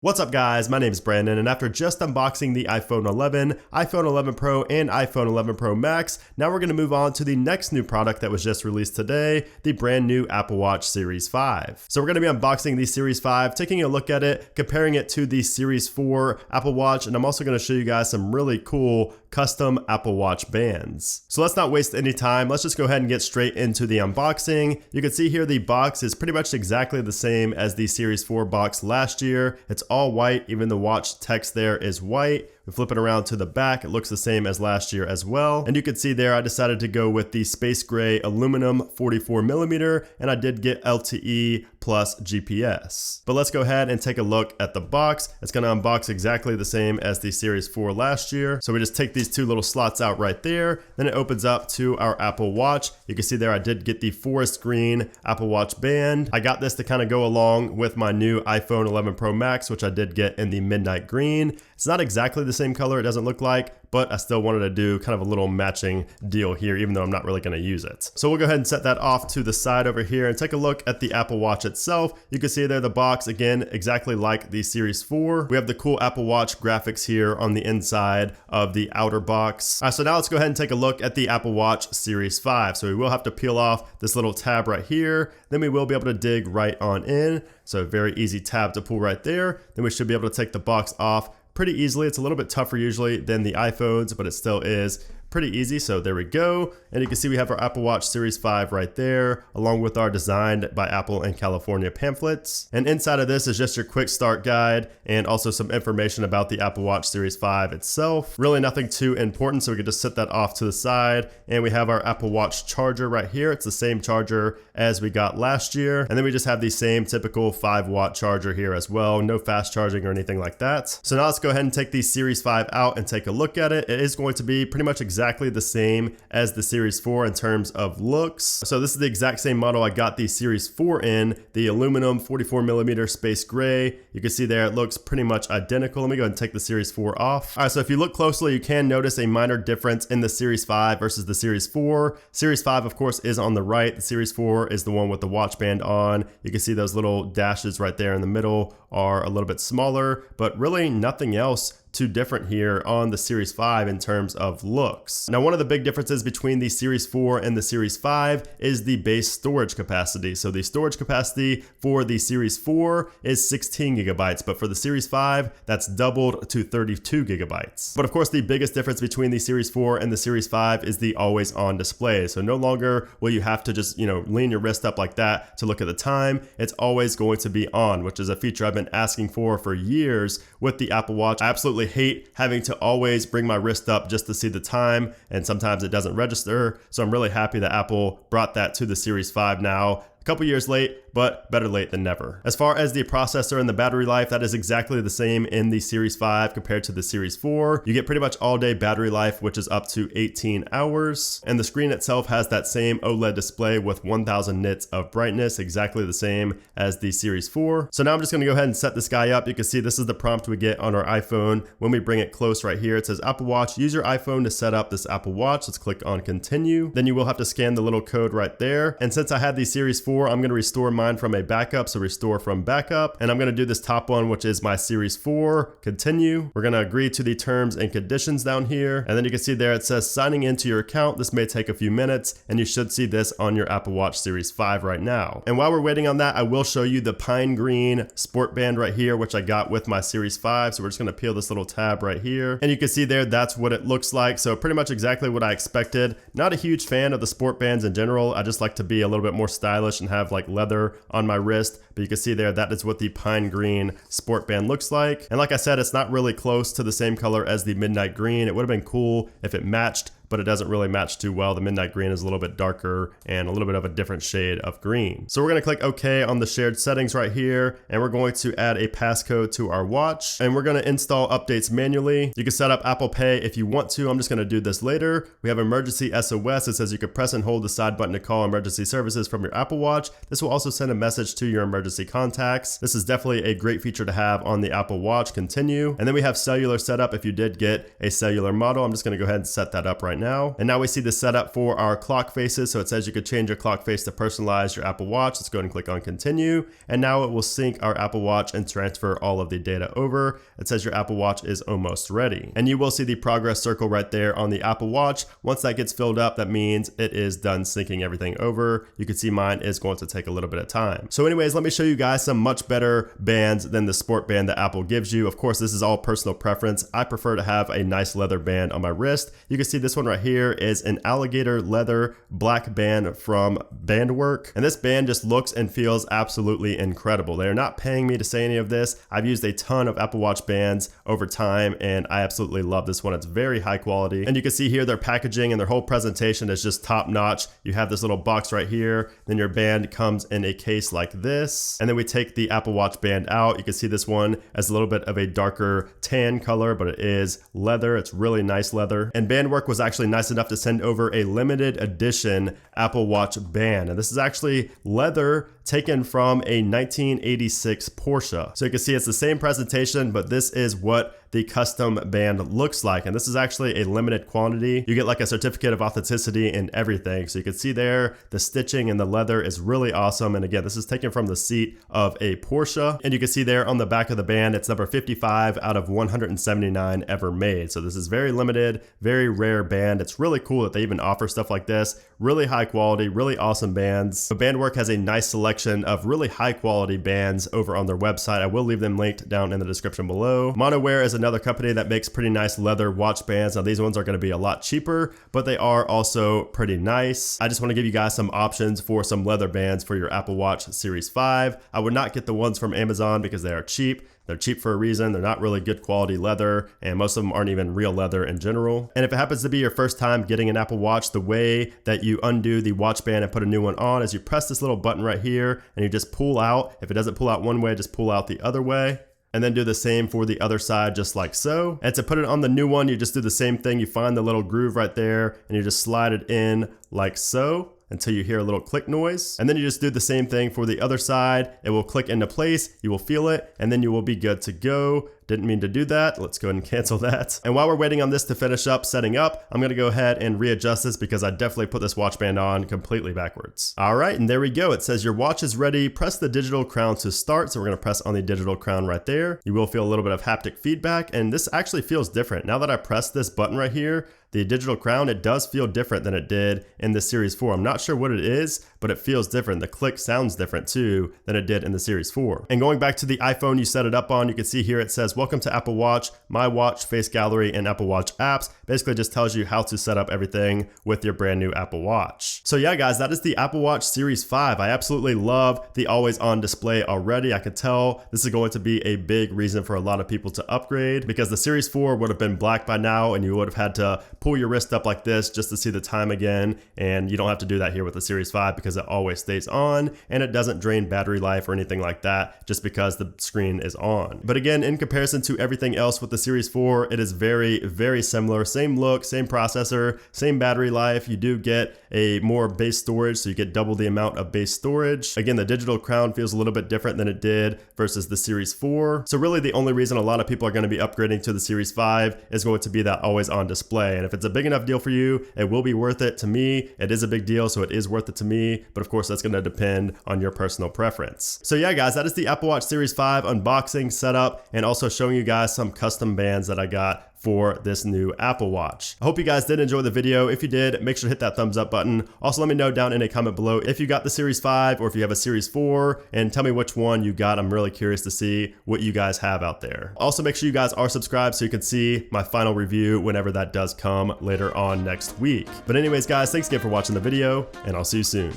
What's up guys, my name is Brandon, and after just unboxing the iPhone 11, iPhone 11 Pro, and iPhone 11 Pro Max, now we're going to move on to the next new product that was just released today, the brand new Apple Watch Series 5. So we're going to be unboxing the Series 5, taking a look at it, comparing it to the Series 4 Apple Watch, and I'm also going to show you guys some really cool custom Apple Watch bands. So let's not waste any time, let's just go ahead and get straight into the unboxing. You can see here the box is pretty much exactly the same as the Series 4 box last year. It's all white, even the watch text there is white. We flip it around to the back, it looks the same as last year as well. And you can see there I decided to go with the space gray aluminum 44mm, and I did get LTE plus GPS. But let's go ahead and take a look at the box. It's going to unbox exactly the same as the Series 4 last year. So we just take these two little slots out right there, then it opens up to our Apple Watch. You can see there I did get the forest green Apple Watch band. I got this to kind of go along with my new iPhone 11 Pro Max, which I did get in the midnight green. It's not exactly the same color, it doesn't look like, but I still wanted to do kind of a little matching deal here, even though I'm not really going to use it. So we'll go ahead and set that off to the side over here and take a look at the Apple Watch itself. You can see there the box, again, exactly like the Series 4. We have the cool Apple Watch graphics here on the inside of the outer box. All right, so now let's go ahead and take a look at the Apple Watch Series 5. So we will have to peel off this little tab right here. Then we will be able to dig right on in. So a very easy tab to pull right there. Then we should be able to take the box off pretty easily. It's a little bit tougher usually than the iPhones, but it still is pretty easy. So there we go. And you can see we have our Apple Watch Series 5 right there, along with our Designed by Apple in California pamphlets. And inside of this is just your quick start guide and also some information about the Apple Watch Series 5 itself. Really nothing too important, so we can just set that off to the side. And we have our Apple Watch charger right here. It's the same charger as we got last year. And then we just have the same typical 5-watt charger here as well. No fast charging or anything like that. So now let's go ahead and take the Series 5 out and take a look at it. It is going to be pretty much exactly the same as the Series 4 in terms of looks. So this is the exact same model I got the Series 4 in, the aluminum 44mm space gray. You can see there it looks pretty much identical. Let me go ahead and take the Series 4 off. All right, so if you look closely, you can notice a minor difference in the Series 5 versus the Series 4. Series 5, of course, is on the right. The Series 4 is the one with the watch band on. You can see those little dashes right there in the middle are a little bit smaller, but really nothing else too different here on the Series 5 in terms of looks. Now, one of the big differences between the Series 4 and the Series 5 is the base storage capacity. So the storage capacity for the Series 4 is 16 gigabytes, but for the Series 5, that's doubled to 32 gigabytes. But of course, the biggest difference between the Series 4 and the Series 5 is the always on display. So no longer will you have to just, lean your wrist up like that to look at the time. It's always going to be on, which is a feature I've been asking for years with the Apple Watch. I absolutely hate having to always bring my wrist up just to see the time, and sometimes it doesn't register. So I'm really happy that Apple brought that to the Series 5 now. A couple years late, but better late than never. As far as the processor and the battery life, that is exactly the same in the Series 5 compared to the Series 4. You get pretty much all day battery life, which is up to 18 hours. And the screen itself has that same OLED display with 1000 nits of brightness, exactly the same as the Series 4. So now I'm just gonna go ahead and set this guy up. You can see this is the prompt we get on our iPhone. When we bring it close right here, it says Apple Watch, use your iPhone to set up this Apple Watch. Let's click on continue. Then you will have to scan the little code right there. And since I had the Series 4, I'm gonna restore mine from a backup, so restore from backup. And I'm gonna do this top one, which is my Series 4, continue. We're gonna agree to the terms and conditions down here. And then you can see there it says signing into your account. This may take a few minutes, and you should see this on your Apple Watch Series 5 right now. And while we're waiting on that, I will show you the pine green sport band right here, which I got with my Series 5. So we're just gonna peel this little tab right here. And you can see there, that's what it looks like. So pretty much exactly what I expected. Not a huge fan of the sport bands in general. I just like to be a little bit more stylish and have like leather on my wrist, but you can see there that is what the pine green sport band looks like. And like I said, it's not really close to the same color as the midnight green. It would have been cool if it matched, but it doesn't really match too well. The midnight green is a little bit darker and a little bit of a different shade of green. So we're gonna click OK on the shared settings right here, and we're going to add a passcode to our watch, and we're gonna install updates manually. You can set up Apple Pay if you want to. I'm just gonna do this later. We have emergency SOS. It says you can press and hold the side button to call emergency services from your Apple Watch. This will also send a message to your emergency contacts. This is definitely a great feature to have on the Apple Watch. Continue. And then we have cellular set up if you did get a cellular model. I'm just gonna go ahead and set that up right now. And now we see the setup for our clock faces. So it says you could change your clock face to personalize your Apple Watch. Let's go ahead and click on continue. And now it will sync our Apple Watch and transfer all of the data over. It says your Apple Watch is almost ready. And you will see the progress circle right there on the Apple Watch. Once that gets filled up, that means it is done syncing everything over. You can see mine is going to take a little bit of time. So anyways, let me show you guys some much better bands than the sport band that Apple gives you. Of course, this is all personal preference. I prefer to have a nice leather band on my wrist. You can see this one right here is an alligator leather black band from Bandwork. And this band just looks and feels absolutely incredible. They're not paying me to say any of this. I've used a ton of Apple Watch bands over time and I absolutely love this one. It's very high quality. And you can see here their packaging and their whole presentation is just top notch. You have this little box right here. Then your band comes in a case like this. And then we take the Apple Watch band out. You can see this one as a little bit of a darker tan color, but it is leather. It's really nice leather. And Bandwork was actually nice enough to send over a limited edition Apple Watch band. And this is actually leather taken from a 1986 Porsche. So you can see it's the same presentation, but this is what the custom band looks like. And this is actually a limited quantity. You get like a certificate of authenticity and everything. So you can see there, the stitching and the leather is really awesome. And again, this is taken from the seat of a Porsche. And you can see there on the back of the band, it's number 55 out of 179 ever made. So this is very limited, very rare band. It's really cool that they even offer stuff like this. Really high quality, really awesome bands. But Bandwork has a nice selection of really high quality bands over on their website. I will leave them linked down in the description below. Monowear is another company that makes pretty nice leather watch bands. Now these ones are going to be a lot cheaper, but they are also pretty nice. I just want to give you guys some options for some leather bands for your Apple Watch Series 5. I would not get the ones from Amazon because they are cheap. They're cheap for a reason. They're not really good quality leather, and most of them aren't even real leather in general. And if it happens to be your first time getting an Apple Watch, the way that you undo the watch band and put a new one on is you press this little button right here and you just pull out. If it doesn't pull out one way, just pull out the other way. And then do the same for the other side, just like so. And to put it on the new one, you just do the same thing. You find the little groove right there and you just slide it in like so, until you hear a little click noise. And then you just do the same thing for the other side. It will click into place, you will feel it, and then you will be good to go. Didn't mean to do that. Let's go ahead and cancel that. And while we're waiting on this to finish up setting up, I'm gonna go ahead and readjust this because I definitely put this watch band on completely backwards. All right, and there we go. It says your watch is ready. Press the digital crown to start. So we're gonna press on the digital crown right there. You will feel a little bit of haptic feedback, and this actually feels different. Now that I press this button right here, the digital crown, it does feel different than it did in the Series 4. I'm not sure what it is, but it feels different. The click sounds different too than it did in the Series 4. And going back to the iPhone you set it up on, you can see here it says, welcome to Apple Watch, My Watch, Face Gallery, and Apple Watch apps. Basically just tells you how to set up everything with your brand new Apple Watch. So yeah, guys, that is the Apple Watch Series 5. I absolutely love the always on display already. I could tell this is going to be a big reason for a lot of people to upgrade because the Series 4 would have been black by now and you would have had to pull your wrist up like this just to see the time again. And you don't have to do that here with the Series 5 because it always stays on and it doesn't drain battery life or anything like that just because the screen is on. But again, in comparison to everything else with the Series 4, it is very, very similar. Same look, same processor, same battery life. You do get a more base storage, so you get double the amount of base storage. Again, the digital crown feels a little bit different than it did versus the Series 4. So really the only reason a lot of people are going to be upgrading to the Series 5 is going to be that always on display. And if it's a big enough deal for you, it will be worth it. To me, it is a big deal, so it is worth it to me. But of course, that's going to depend on your personal preference. So yeah, guys, that is the Apple Watch Series 5 unboxing, setup, and also showing you guys some custom bands that I got for this new Apple Watch. I hope you guys did enjoy the video. If you did, make sure to hit that thumbs up button. Also, let me know down in a comment below if you got the Series 5 or if you have a Series 4, and tell me which one you got. I'm really curious to see what you guys have out there. Also, make sure you guys are subscribed so you can see my final review whenever that does come later on next week. But anyways, guys, thanks again for watching the video, and I'll see you soon.